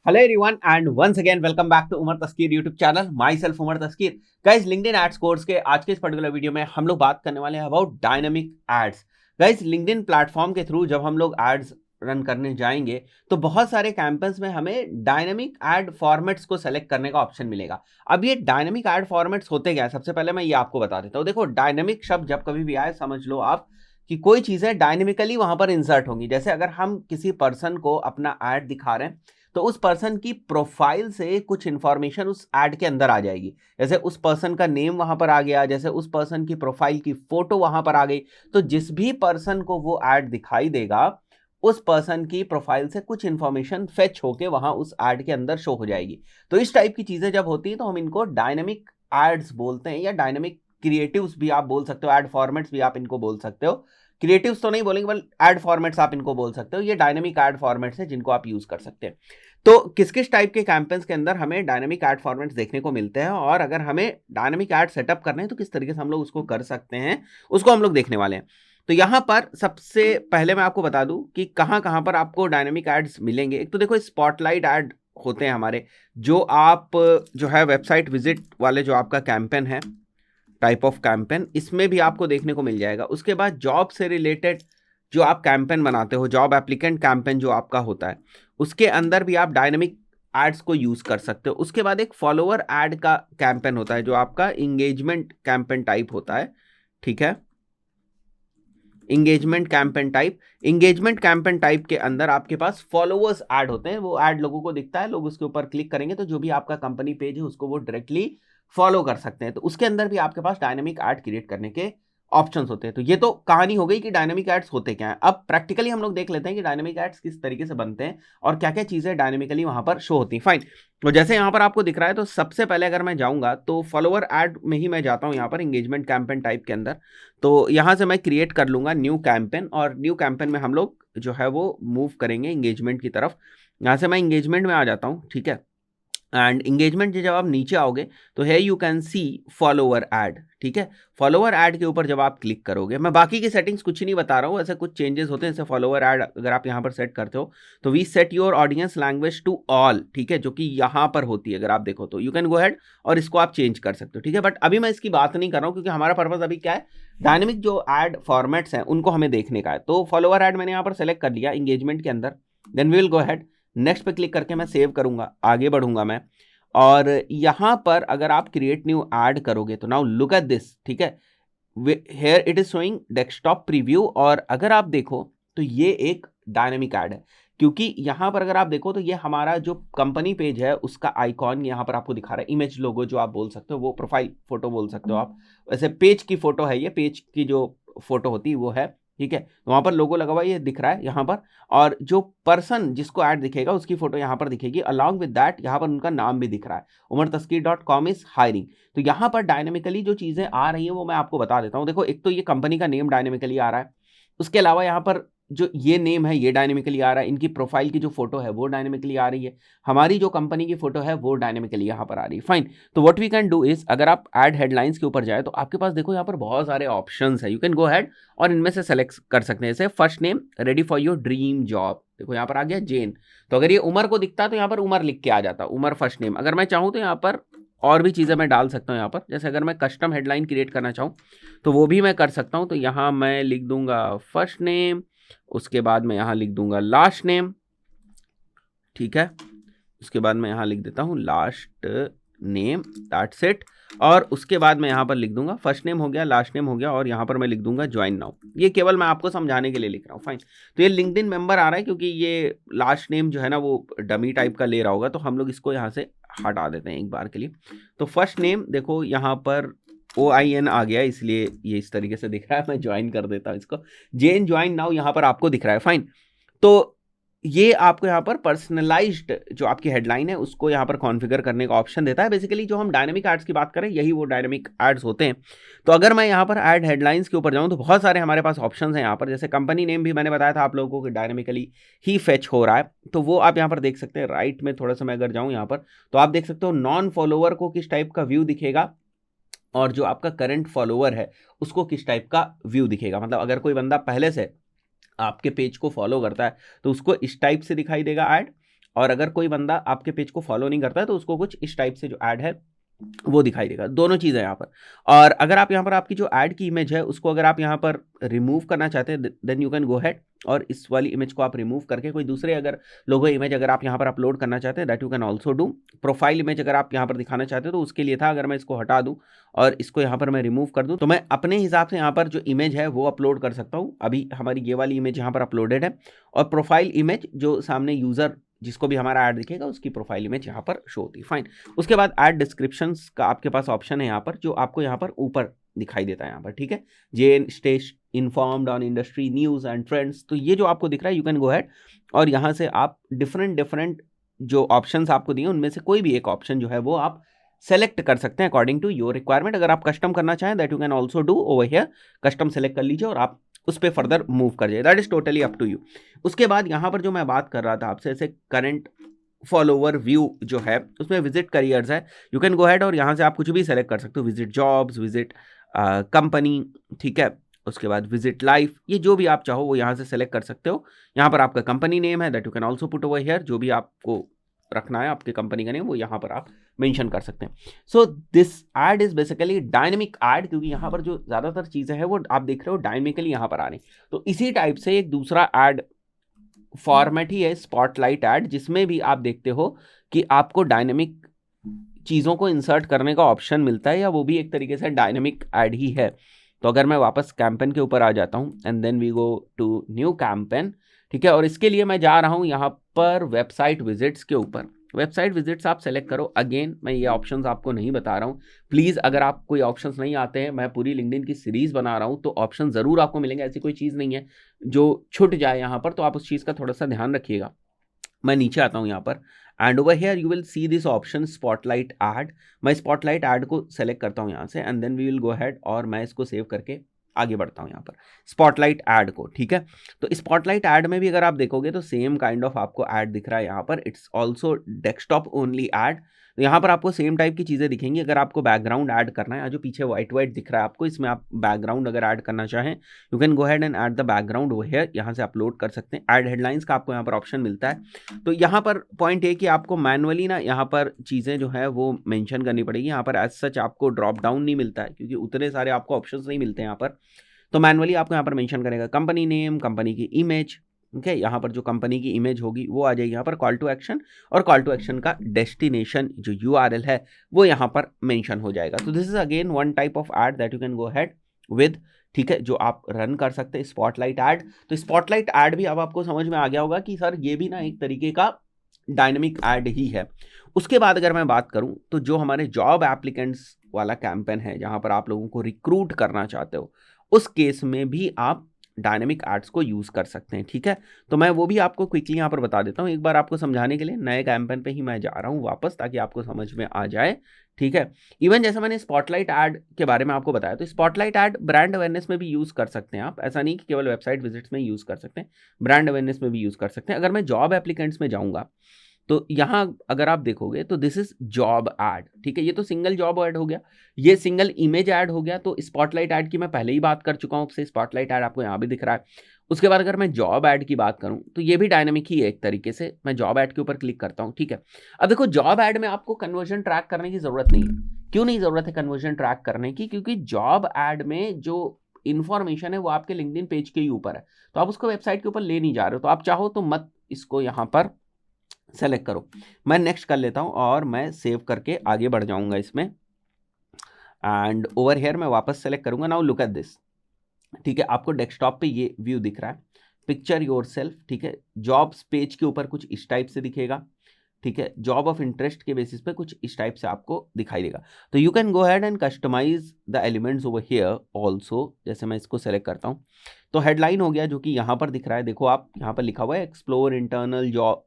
Hello everyone and once again welcome back to Umar Taskeer YouTube channel myself Umar Taskeer. Guys, LinkedIn ads course के आज के इस particular video में हम लोग बात करने वाले हैं about dynamic ads. Guys, LinkedIn platform के थ्रू जब हम लोग एड्स रन करने जाएंगे तो बहुत सारे कैंपेन्स में हमें डायनामिक एड फॉर्मेट्स को सेलेक्ट करने का ऑप्शन मिलेगा। अब ये डायनामिक एड फॉर्मेट्स होते क्या है, सबसे पहले मैं ये आपको बता देता हूँ। देखो, डायनामिक शब्द जब कभी भी आए समझ लो आप कि कोई चीजें डायनेमिकली वहां पर इंसर्ट होंगी। जैसे अगर हम किसी पर्सन को अपना एड दिखा रहे हैं तो उस पर्सन की प्रोफाइल से कुछ इंफॉर्मेशन उस एड के अंदर आ जाएगी। जैसे उस पर्सन का नेम वहां पर आ गया, जैसे उस पर्सन की प्रोफाइल की फोटो वहां पर आ गई, तो जिस भी पर्सन को वो एड दिखाई देगा उस पर्सन की प्रोफाइल से कुछ इंफॉर्मेशन फेच होके वहां उस एड के अंदर शो हो जाएगी। तो इस टाइप की चीजें जब होती है तो हम इनको डायनेमिक एड्स बोलते हैं, या डायनेमिक क्रिएटिव्स भी आप बोल सकते हो, एड फॉर्मेट्स भी आप इनको बोल सकते हो। क्रिएटिव्स तो नहीं बोलेंगे, बल्कि एड फॉर्मेट्स आप इनको बोल सकते हो। ये डायनेमिक एड फॉर्मेट्स हैं जिनको आप यूज कर सकते हैं। तो किस किस टाइप के कैंपेन्स के अंदर हमें डायनामिक एड फॉर्मेट्स देखने को मिलते हैं, और अगर हमें डायनामिक एड सेटअप करने हैं तो किस तरीके से हम लोग उसको कर सकते हैं, उसको हम लोग देखने वाले हैं। तो यहां पर सबसे पहले मैं आपको बता दूं कि कहां कहां पर आपको डायनामिक एड्स मिलेंगे। एक तो देखो, स्पॉटलाइट एड होते हैं हमारे, जो आप जो है वेबसाइट विजिट वाले जो आपका कैंपेन है, टाइप ऑफ कैंपेन, इसमें भी आपको देखने को मिल जाएगा। उसके बाद जॉब से रिलेटेड जो आप कैंपेन बनाते हो, जॉब एप्लीकेंट कैंपेन जो आपका होता है, उसके अंदर भी आप डायनामिक एड्स को यूज कर सकते हो। उसके बाद एक फॉलोअर एड का कैंपेन होता है जो आपका इंगेजमेंट कैंपेन टाइप होता है। ठीक है, इंगेजमेंट कैंपेन टाइप के अंदर आपके पास फॉलोअर्स ऐड होते हैं। वो ऐड लोगों को दिखता है, लोग उसके ऊपर क्लिक करेंगे तो जो भी आपका कंपनी पेज है उसको वो डायरेक्टली फॉलो कर सकते हैं। तो उसके अंदर भी आपके पास डायनामिक ऐड क्रिएट करने के ऑप्शंस होते हैं। तो ये तो कहानी हो गई कि डायनामिक एड्स होते क्या हैं। अब प्रैक्टिकली हम लोग देख लेते हैं कि डायनामिक एड्स किस तरीके से बनते हैं और क्या क्या चीजें डायनामिकली वहां पर शो होती हैं। फाइन, तो जैसे यहाँ पर आपको दिख रहा है, तो सबसे पहले अगर मैं जाऊंगा तो फॉलोअर एड में ही मैं जाता हूँ यहाँ पर इंगेजमेंट कैंपेन टाइप के अंदर। तो यहाँ से मैं क्रिएट कर लूंगा न्यू कैंपेन, और न्यू कैंपेन में हम लोग जो है वो मूव करेंगे इंगेजमेंट की तरफ। यहाँ से मैं इंगेजमेंट में आ जाता हूँ। ठीक है, एंड इंगेजमेंट जब आप नीचे आओगे तो है you can see follower ad. ठीक है, फॉलोअर एड के ऊपर जब आप क्लिक करोगे, मैं बाकी की सेटिंग्स कुछ नहीं बता रहा हूँ, ऐसे कुछ चेंजेस होते हैं। जैसे फॉलोअर एड अगर आप यहाँ पर सेट करते हो तो we set your audience language to all, ठीक है, जो कि यहाँ पर होती है। अगर आप देखो तो यू कैन गो हेड और इसको आप चेंज कर सकते हो। ठीक है, बट अभी मैं इसकी बात नहीं कर रहा हूँ क्योंकि हमारा पर्पज अभी क्या है, डायनेमिक जो एड फॉर्मेट्स हैं उनको हमें देखने का है। तो फॉलोअर एड मैंने यहाँ पर सेलेक्ट कर लिया इंगेजमेंट के अंदर। Then we will go ahead, next पे क्लिक करके मैं सेव करूंगा, आगे बढ़ूंगा मैं। और यहां पर अगर आप क्रिएट न्यू ऐड करोगे तो नाउ लुक एट दिस। ठीक है, here it is showing desktop preview, और अगर आप देखो तो ये एक डायनेमिक ऐड है, क्योंकि यहां पर अगर आप देखो तो ये हमारा जो कंपनी पेज है उसका आइकॉन यहां पर आपको दिखा रहा है, इमेज लोगो जो आप बोल सकते हो, वो प्रोफाइल फोटो बोल सकते हो आप। वैसे पेज की फोटो है, ये पेज की जो फोटो होती है वो है। ठीक है, तो वहां पर लोगो लगा हुआ ये दिख रहा है यहाँ पर, और जो पर्सन जिसको ऐड दिखेगा उसकी फोटो यहाँ पर दिखेगी। अलॉन्ग विद दैट यहाँ पर उनका नाम भी दिख रहा है, umartaskeer.com इज हायरिंग। तो यहाँ पर डायनेमिकली जो चीजें आ रही हैं वो मैं आपको बता देता हूँ। देखो, एक तो ये कंपनी का नेम डायनेमिकली आ रहा है, उसके अलावा यहाँ पर जो ये नेम है ये डायनेमिकली आ रहा है, इनकी प्रोफाइल की जो फोटो है वो डायनेमिकली आ रही है, हमारी जो कंपनी की फोटो है वो डायनेमिकली यहाँ पर आ रही है। फाइन, तो what we can do is, अगर आप ऐड हेडलाइंस के ऊपर जाए तो आपके पास देखो यहाँ पर बहुत सारे ऑप्शंस है। यू कैन गो हेड और इनमें से सेलेक्ट कर सकते हैं। जैसे first name ready for your dream job, देखो यहाँ पर आ गया जेन। तो अगर ये उमर को दिखता है तो यहाँ पर उमर लिख के आ जाता, उमर फर्स्ट नेम। अगर मैं चाहूँ तो यहाँ पर और भी चीज़ें मैं डाल सकता हूँ यहाँ पर, जैसे अगर मैं कस्टम हेडलाइन क्रिएट करना चाहूँ तो वो भी मैं कर सकता हूँ। तो यहाँ मैं लिख दूंगा फर्स्ट नेम, उसके बाद मैं यहाँ लिख दूंगा लास्ट नेम। ठीक है, उसके बाद मैं यहाँ लिख देता हूँ लास्ट नेम, दैट्स इट। और उसके बाद मैं यहाँ पर लिख दूंगा फर्स्ट नेम हो गया, लास्ट नेम हो गया, और यहाँ पर मैं लिख दूंगा ज्वाइन नाउ। ये केवल मैं आपको समझाने के लिए लिख रहा हूँ। फाइन, तो ये लिंक्डइन मेंबर आ रहा है क्योंकि ये लास्ट नेम जो है ना वो डमी टाइप का ले रहा होगा, तो हम लोग इसको यहाँ से हटा देते हैं एक बार के लिए। तो फर्स्ट नेम देखो यहाँ पर OIN आ गया, इसलिए ये इस तरीके से दिख रहा है। मैं ज्वाइन कर देता हूँ इसको, जेन ज्वाइन नाउ यहाँ पर आपको दिख रहा है। फाइन, तो ये आपको यहाँ पर पर्सनलाइज्ड जो आपकी हेडलाइन है उसको यहाँ पर कॉन्फ़िगर करने का ऑप्शन देता है। बेसिकली जो हम डायनामिक एड्स की बात करें यही वो डायनामिक एड्स होते हैं। तो अगर मैं यहाँ पर ऐड हेडलाइंस के ऊपर जाऊँ तो बहुत सारे हमारे पास ऑप्शंस हैं यहाँ पर। जैसे कंपनी नेम भी मैंने बताया था आप लोगों को कि डायनामिकली ही फेच हो रहा है, तो वो आप यहाँ पर देख सकते हैं। राइट में थोड़ा सा मैं अगर जाऊँ यहाँ पर तो आप देख सकते हो नॉन फॉलोअर को किस टाइप का व्यू दिखेगा, और जो आपका करंट फॉलोअर है उसको किस टाइप का व्यू दिखेगा। मतलब अगर कोई बंदा पहले से आपके पेज को फॉलो करता है तो उसको इस टाइप से दिखाई देगा ऐड, और अगर कोई बंदा आपके पेज को फॉलो नहीं करता है तो उसको कुछ इस टाइप से जो ऐड है वो दिखाई देगा। दोनों चीज़ें यहाँ पर। और अगर आप यहाँ पर आपकी जो ऐड की इमेज है उसको अगर आप यहाँ पर रिमूव करना चाहते हैं then you can go ahead और इस वाली इमेज को आप रिमूव करके कोई दूसरे अगर लोगो इमेज अगर आप यहाँ पर अपलोड करना चाहते हैं that you can also do. Profile image अगर आप यहाँ पर दिखाना चाहते हो तो उसके लिए था, अगर मैं इसको हटा दूँ और इसको यहाँ पर मैं रिमूव कर दूँ तो मैं अपने हिसाब से यहाँ पर जो इमेज है वो अपलोड कर सकता हूँ। अभी हमारी ये वाली इमेज यहाँ पर अपलोडेड है और प्रोफाइल इमेज जो सामने यूज़र जिसको भी हमारा ऐड दिखेगा उसकी प्रोफाइल इमेज यहाँ पर शो होती है। फाइन। उसके बाद ऐड डिस्क्रिप्शंस का आपके पास ऑप्शन है यहाँ पर जो आपको यहाँ पर ऊपर दिखाई देता है यहाँ पर, ठीक है। जे stay informed on industry news and trends, तो ये जो आपको दिख रहा है यू कैन गो हैड और यहाँ से आप डिफरेंट जो ऑप्शंस आपको दिए उनमें से कोई भी एक ऑप्शन जो है वो आप सेलेक्ट कर सकते हैं अकॉर्डिंग टू योर रिक्वायरमेंट। अगर आप कस्टम करना चाहें that you can also do over here, custom select कर लीजिए और आप उस पर फर्दर मूव कर जाइए, that is totally up to you. उसके बाद यहाँ पर जो मैं बात कर रहा था आपसे, ऐसे करंट फॉलोवर व्यू जो है उसमें विजिट करियर्स है, यू कैन गो हैड और यहाँ से आप कुछ भी सेलेक्ट कर सकते हो, विजिट जॉब्स, विजिट कंपनी, ठीक है। उसके बाद विजिट लाइफ, ये जो भी आप चाहो वो यहाँ से सेलेक्ट कर सकते हो। यहाँ पर आपका कंपनी नेम है that you can also put over here, जो भी आपको रखना है आपके कंपनी का नेम वो यहाँ पर आप मेंशन कर सकते हैं। So this ad is basically dynamic ad, क्योंकि यहाँ पर जो ज़्यादातर चीज़ें हैं वो आप देख रहे हो डायनेमिकली यहाँ पर आ रही। तो इसी टाइप से एक दूसरा एड फॉर्मेट ही है स्पॉटलाइट ऐड, जिसमें भी आप देखते हो कि आपको डायनेमिक चीज़ों को इंसर्ट करने का ऑप्शन मिलता है, या वो भी एक तरीके से डायनेमिक ऐड ही है। तो अगर मैं वापस कैंपेन के ऊपर आ जाता हूँ and then we go to new campaign, ठीक है। और इसके लिए मैं जा रहा हूँ यहाँ पर वेबसाइट विजिट्स के ऊपर। वेबसाइट विजिट्स आप सेलेक्ट करो। अगेन मैं ये ऑप्शंस आपको नहीं बता रहा हूँ, प्लीज़ अगर आप कोई ऑप्शंस नहीं आते हैं, मैं पूरी लिंक्डइन की सीरीज़ बना रहा हूँ तो ऑप्शन ज़रूर आपको मिलेंगे, ऐसी कोई चीज़ नहीं है जो छूट जाए यहाँ पर, तो आप उस चीज़ का थोड़ा सा ध्यान रखिएगा। मैं नीचे आता हूँ यहाँ पर and over here you will see this option spotlight ad. मैं स्पॉटलाइट ऐड को सेलेक्ट करता हूँ यहाँ से and then we will go ahead और मैं इसको सेव करके आगे बढ़ता हूँ यहाँ पर स्पॉटलाइट ऐड को, ठीक है। तो स्पॉटलाइट ऐड में भी अगर आप देखोगे तो सेम काइंड ऑफ आपको ऐड दिख रहा है यहाँ पर, it's also desktop only add. तो यहाँ पर आपको सेम टाइप की चीज़ें दिखेंगी। अगर आपको बैकग्राउंड ऐड करना है, जो पीछे वाइट दिख रहा है आपको, इसमें आप बैकग्राउंड अगर ऐड करना चाहें you can go ahead and add the background वो है, यहाँ से अपलोड कर सकते हैं। ऐड हेडलाइंस का आपको यहाँ पर ऑप्शन मिलता है। तो यहाँ पर पॉइंट है कि आपको मैनुअली ना यहाँ पर चीज़ें जो है वो मेंशन करनी पड़ेगी। यहाँ पर एज सच आपको ड्रॉप डाउन नहीं मिलता है क्योंकि उतने सारे आपको ऑप्शंस नहीं मिलते हैं यहाँ पर। तो मैनुअली आपको यहाँ पर मेंशन करेगा कंपनी नेम, कंपनी की इमेज, ओके। यहाँ पर जो कंपनी की इमेज होगी वो आ जाएगी यहाँ पर, कॉल टू एक्शन, और कॉल टू एक्शन का डेस्टिनेशन जो URL है वो यहाँ पर मेंशन हो जाएगा। तो this is again one type of add that you can go had with, ठीक है, जो आप रन कर सकते हैं स्पॉटलाइट ऐड। तो स्पॉटलाइट ऐड भी अब आपको समझ में आ गया होगा कि सर ये भी ना एक तरीके का डायनेमिक ऐड ही है। उसके बाद अगर मैं बात करूं तो जो हमारे जॉब एप्लीकेंट्स वाला कैंपेन है जहां पर आप लोगों को रिक्रूट करना चाहते हो, उस केस में भी आप डायनेमिक एड्स को यूज़ कर सकते हैं, ठीक है। तो मैं वो भी आपको क्विकली यहाँ पर बता देता हूँ एक बार आपको समझाने के लिए। नए कैंपेन पे ही मैं जा रहा हूँ वापस ताकि आपको समझ में आ जाए, ठीक है। इवन जैसा मैंने स्पॉटलाइट ऐड के बारे में आपको बताया, तो स्पॉटलाइट ऐड ब्रांड अवेयरनेस में भी यूज़ कर सकते हैं आप, ऐसा नहीं कि केवल वेबसाइट विजिट्स में यूज़ कर सकते हैं, ब्रांड अवेयरनेस में भी यूज़ कर सकते हैं। अगर मैं जॉब एप्लीकेंट्स में जाऊँगा तो यहाँ अगर आप देखोगे तो दिस इज जॉब ऐड, ठीक है। ये तो सिंगल जॉब ऐड हो गया, ये सिंगल इमेज ऐड हो गया। तो स्पॉटलाइट ऐड की मैं पहले ही बात कर चुका हूँ आपसे, स्पॉटलाइट ऐड आपको यहाँ भी दिख रहा है। उसके बाद अगर मैं जॉब ऐड की बात करूँ तो ये भी डायनेमिक ही है एक तरीके से। मैं जॉब ऐड के ऊपर क्लिक करता हूँ, ठीक है। अब देखो जॉब ऐड में आपको कन्वर्जन ट्रैक करने की जरूरत नहीं है। क्यों नहीं जरूरत है कन्वर्जन ट्रैक करने की? क्योंकि जॉब ऐड में जो इन्फॉर्मेशन है वो आपके लिंक्डइन पेज के ही ऊपर है, तो आप उसको वेबसाइट के ऊपर ले नहीं जा रहे हो। तो आप चाहो तो मत इसको यहाँ पर सेलेक्ट करो। मैं नेक्स्ट कर लेता हूं और मैं सेव करके आगे बढ़ जाऊंगा इसमें एंड ओवर हियर मैं वापस सेलेक्ट करूंगा। नाउ लुक एट दिस, ठीक है। आपको डेस्कटॉप पे ये व्यू दिख रहा है, पिक्चर योरसेल्फ, ठीक है। जॉब्स पेज के ऊपर कुछ इस टाइप से दिखेगा, ठीक है। जॉब ऑफ इंटरेस्ट के बेसिस पे कुछ इस टाइप से आपको दिखाई देगा। तो you can go ahead and customize the elements over here also. जैसे मैं इसको सेलेक्ट करता हूँ तो हेडलाइन हो गया जो कि यहाँ पर दिख रहा है। देखो आप यहाँ पर लिखा हुआ है explore internal job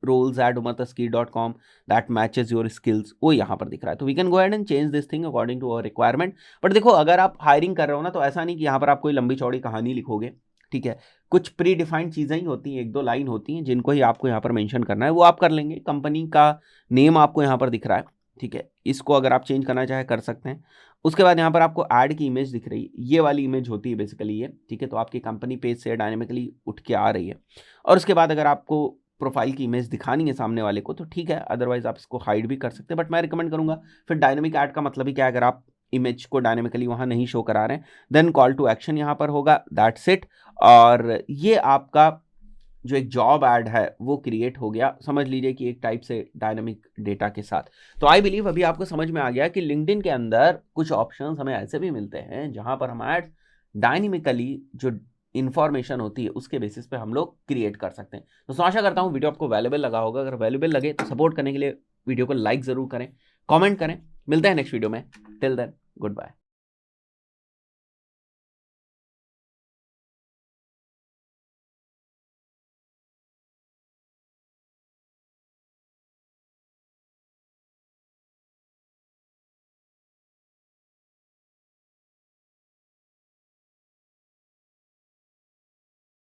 roles at umathaski.com that matches your skills, वो यहाँ पर दिख रहा है। तो we can go ahead and change this thing according to our requirement। But देखो अगर आप हायरिंग कर रहे हो ना तो ऐसा नहीं कि यहाँ पर आप कोई लंबी चौड़ी कहानी लिखोगे, ठीक है। कुछ प्री डिफाइंड चीज़ें ही होती हैं, एक दो लाइन होती हैं जिनको ही आपको यहाँ पर मेंशन करना है, वो आप कर लेंगे। कंपनी का नेम आपको यहाँ पर दिख रहा है, ठीक है। इसको अगर आप चेंज करना चाहे कर सकते हैं। उसके बाद यहाँ पर आपको ऐड की इमेज दिख रही है, ये वाली इमेज होती है बेसिकली ये, ठीक है। तो आपकी कंपनी पेज से डायनेमिकली उठ के आ रही है। और उसके बाद अगर आपको प्रोफाइल की इमेज दिखानी है सामने वाले को तो ठीक है, अदरवाइज आप इसको हाइड भी कर सकते हैं, बट मैं रिकमेंड करूंगा। फिर डायनेमिक ऐड का मतलब ही क्या है, अगर आप इमेज को डायनेमिकली वहां नहीं शो करा रहे हैं, देन कॉल टू एक्शन यहां पर होगा, दैट्स इट। और ये आपका जो एक जॉब ऐड है वो क्रिएट हो गया, समझ लीजिए कि एक टाइप से डायनामिक डेटा के साथ। तो आई बिलीव अभी आपको समझ में आ गया कि लिंक्डइन के अंदर कुछ ऑप्शंस हमें ऐसे भी मिलते हैं जहां पर हम ऐड डायनेमिकली जो इंफॉर्मेशन होती है उसके बेसिस पे हम लोग क्रिएट कर सकते हैं। तो आशा करता हूं वीडियो आपको वैल्यूएबल लगा होगा। अगर वैल्यूएबल लगे तो सपोर्ट करने के लिए वीडियो को लाइक जरूर करें, कॉमेंट करें। मिलते हैं नेक्स्ट वीडियो में, टिल देन गुड बाय।